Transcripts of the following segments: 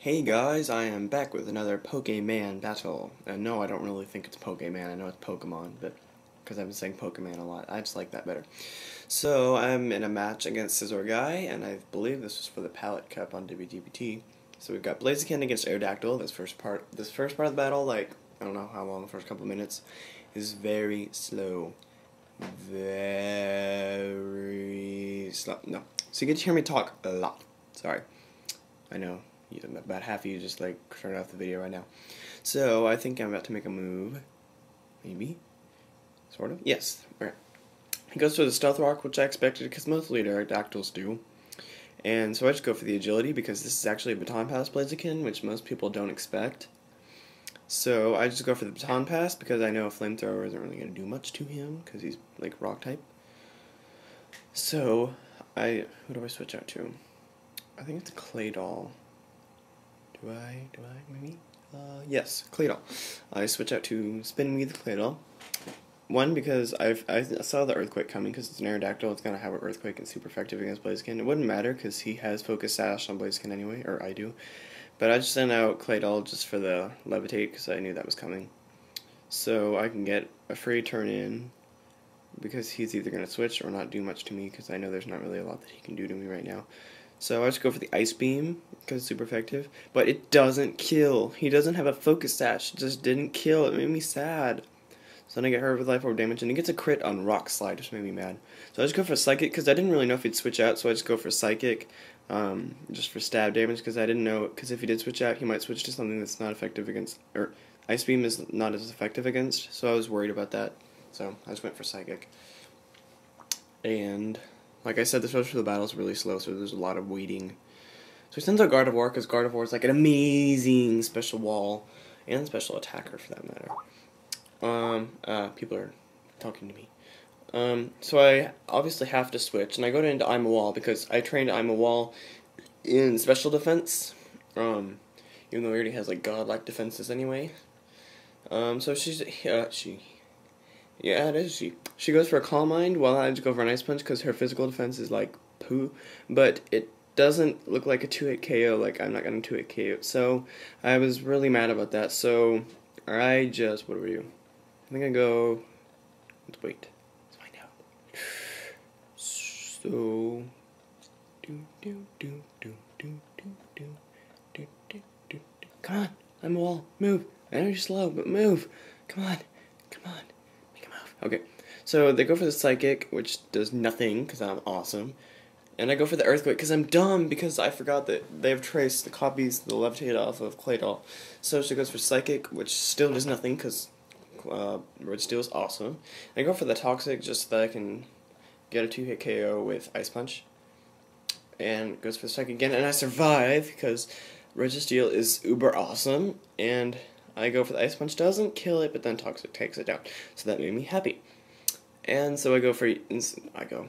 Hey guys, I am back with another Pokemon battle. And no, I don't really think it's Pokemon, I know it's Pokemon, but because I've been saying Pokemon a lot, I just like that better. So, I'm in a match against ScizorGUY, and I believe this was for the Palette Cup on WTPT. So we've got Blaziken against Aerodactyl. This first part of the battle, like, I don't know how long, the first couple minutes, is very slow. Very slow. No. So you get to hear me talk a lot. Sorry. I know. About half of you just like turned off the video right now. So I think I'm about to make a move. Maybe? Sort of? Yes. Okay. He goes for the Stealth Rock, which I expected because most Aerodactyls do. And so I just go for the Agility because this is actually a Baton Pass Blaziken, which most people don't expect. So I just go for the Baton Pass because I know a Flamethrower isn't really going to do much to him because he's like Rock type. So who do I switch out to? I think it's Claydol. Do I, maybe? Yes, Claydol. I switch out to Spin Me the Claydol. One, because I saw the Earthquake coming, because it's an Aerodactyl, it's going to have an Earthquake and super effective against Blaziken. It wouldn't matter, because he has Focus Sash on Blaziken anyway, or I do. But I just sent out Claydol just for the Levitate, because I knew that was coming. So I can get a free turn in, because he's either going to switch or not do much to me, because I know there's not really a lot that he can do to me right now. So I just go for the Ice Beam, because it's super effective. But it doesn't kill. He doesn't have a Focus Sash. It just didn't kill. It made me sad. So then I get hurt with Life Orb damage, and he gets a crit on Rock Slide, which made me mad. So I just go for Psychic, because I didn't really know if he'd switch out, so I just go for Psychic, just for stab damage, because I didn't know, because if he did switch out, he might switch to something that's not effective against, or Ice Beam is not as effective against, so I was worried about that. So I just went for Psychic. And like I said, the first for the battle is really slow, so there's a lot of waiting. So he sends out Gardevoir, because Gardevoir is like an amazing special wall, and special attacker for that matter. People are talking to me. So I obviously have to switch, and I go into I'm a Wall, because I trained I'm a Wall in special defense, even though he already has like godlike defenses anyway. So yeah, it is she. She goes for a Calm Mind while I just go for an Ice Punch because her physical defense is like poo, but it doesn't look like a 2-hit KO, like I'm not going to 2-hit KO. So I was really mad about that. So I just, what do we do? I think I go, let's wait. Let's find out. So, come on, I'm a wall, move. I know you're slow, but move. Come on, come on. Okay, so they go for the Psychic, which does nothing, because I'm awesome. And I go for the Earthquake, because I'm dumb, because I forgot that they have traced the copies, the Levitate off of Claydol. So she goes for Psychic, which still does nothing, because Red Steel is awesome. And I go for the Toxic, just so that I can get a 2-hit KO with Ice Punch. And goes for the Psychic again, and I survive, because Red Steel is uber awesome, and I go for the Ice Punch, doesn't kill it, but then Toxic takes it down. So that made me happy. And so I go for,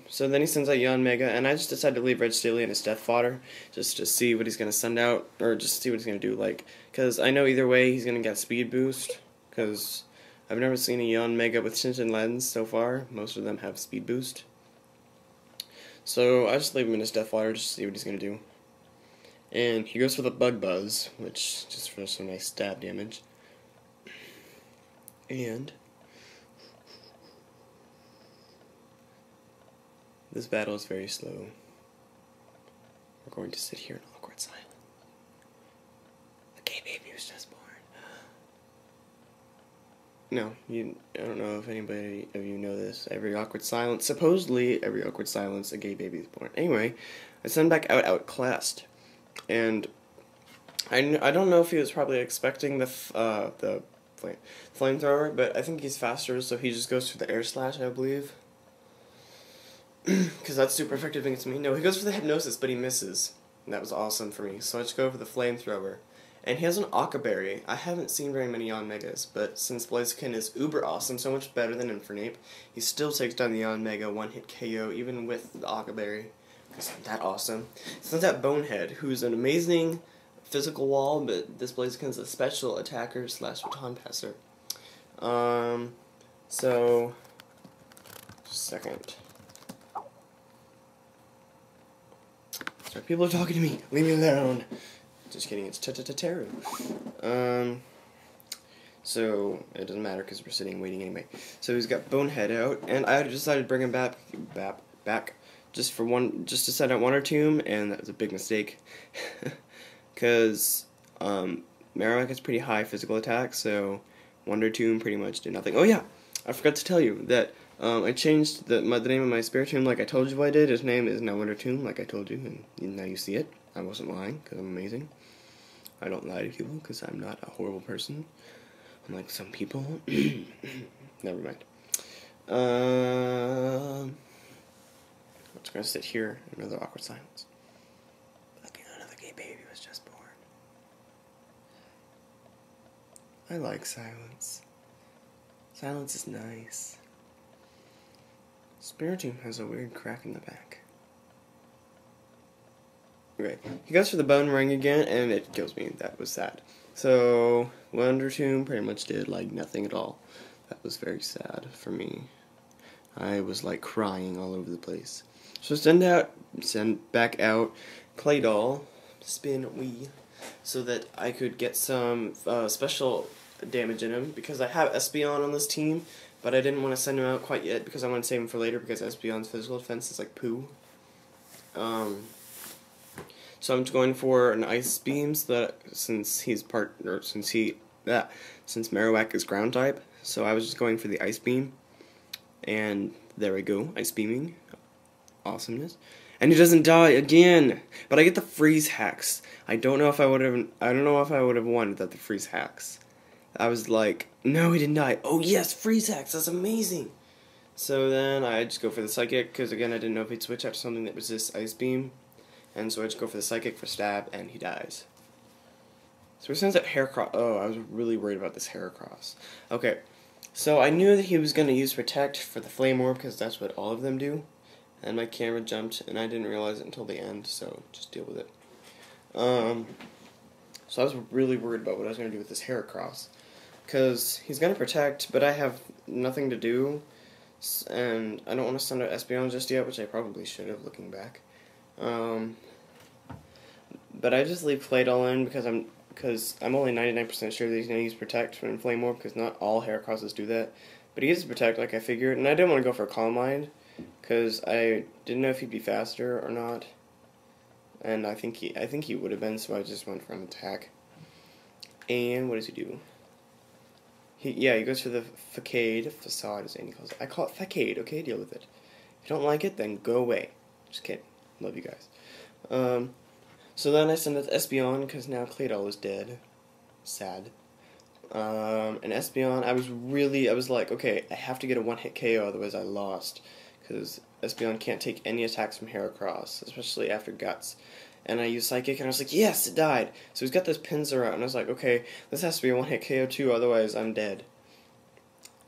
so then he sends out Yanmega, and I just decided to leave Red Steely in his Death Fodder, just to see what he's going to send out, or just see what he's going to do, like, because I know either way he's going to get Speed Boost, because I've never seen a Yanmega with Shinshin Lens so far. Most of them have Speed Boost. So I just leave him in his Death Fodder, just to see what he's going to do. And he goes for the Bug Buzz, which, just for some nice stab damage. And this battle is very slow. We're going to sit here in awkward silence. The gay baby was just born. No, I don't know if anybody of you know this. Supposedly every awkward silence, a gay baby is born. Anyway, I send back outclassed, and I don't know if he was probably expecting the Flamethrower, but I think he's faster, so he just goes for the Air Slash, I believe. Because that's super effective against me. No, he goes for the Hypnosis, but he misses. And that was awesome for me. So I just go for the Flamethrower. And he has an Occaberry. I haven't seen very many Yanmegas, but since Blaziken is uber awesome, so much better than Infernape, he still takes down the Yanmega 1-hit KO, even with the Occaberry. Because I'm that awesome. So that Bonehead, who's an amazing physical wall, but this Blaziken is a special attacker / baton passer. So, just a second. Sorry, people are talking to me. Leave me alone. Just kidding, it's Teru. So, it doesn't matter because we're sitting waiting anyway. So he's got Bonehead out, and I decided to bring him back just to set out Wonder Tomb, and that was a big mistake. Because, Marowak has pretty high physical attack, so Wonder Tomb pretty much did nothing. Oh yeah, I forgot to tell you that, I changed the name of my Spirit Tomb like I told you I did. His name is now Wonder Tomb, like I told you, and now you see it. I wasn't lying, because I'm amazing. I don't lie to people, because I'm not a horrible person. Unlike some people. Never mind. I'm just gonna sit here in another awkward silence. Look, another gay baby was just born. I like silence. Silence is nice. Spiritomb has a weird crack in the back. Okay, he goes for the bone ring again, and it kills me. That was sad. So, Wonder Tomb pretty much did, like, nothing at all. That was very sad for me. I was, like, crying all over the place. So send back out Claydol, Spin-Wii, so that I could get some special damage in him, because I have Espeon on this team, but I didn't want to send him out quite yet, because I want to save him for later, because Espeon's physical defense is, like, poo. So I'm going for an Ice Beam, so that since Marowak is ground type, so I was just going for the Ice Beam, and there we go, Ice Beaming, awesomeness, and he doesn't die again, but I get the freeze hacks. I don't know if I would have won without the freeze hacks. I was like, no, he didn't die. Oh yes, freeze hacks, that's amazing. So then I just go for the Psychic, because again I didn't know if he'd switch out to something that resists Ice Beam. And so I just go for the Psychic for stab, and he dies. So he sends that Heracross. Oh, I was really worried about this Heracross. Okay, so I knew that he was going to use Protect for the Flame Orb, because that's what all of them do. And my camera jumped, and I didn't realize it until the end, so just deal with it. So I was really worried about what I was going to do with this Heracross. Because he's going to Protect, but I have nothing to do. And I don't want to send out Espeon just yet, which I probably should have, looking back. But I just leave Claydol in because I'm only 99% sure that he's going to use Protect from Flame Orb, because not all Heracrosses do that. But he uses Protect like I figured, and I didn't want to go for Calm Mind because I didn't know if he'd be faster or not. And I think he would have been, so I just went for an attack. And what does he do? He goes for the Facade is Andy calls it. I call it Facade, okay? Deal with it. If you don't like it, then go away. Just kidding. Love you guys. So then I send it to Espeon, because now Claydol is dead. Sad. And Espeon, I was like, okay, I have to get a one-hit KO, otherwise I lost. Because Espeon can't take any attacks from Heracross, especially after Guts. And I used Psychic, and I was like, yes, it died! So he's got this Pinsir out, and I was like, okay, this has to be a one-hit KO too, otherwise I'm dead.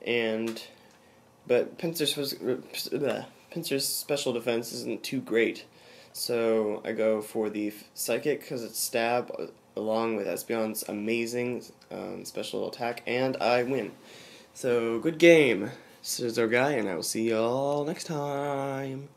But Pinsir's special defense isn't too great. So I go for the Psychic because it's stab along with Espeon's amazing special attack, and I win. So good game, ScizorGUY, and I will see y'all next time.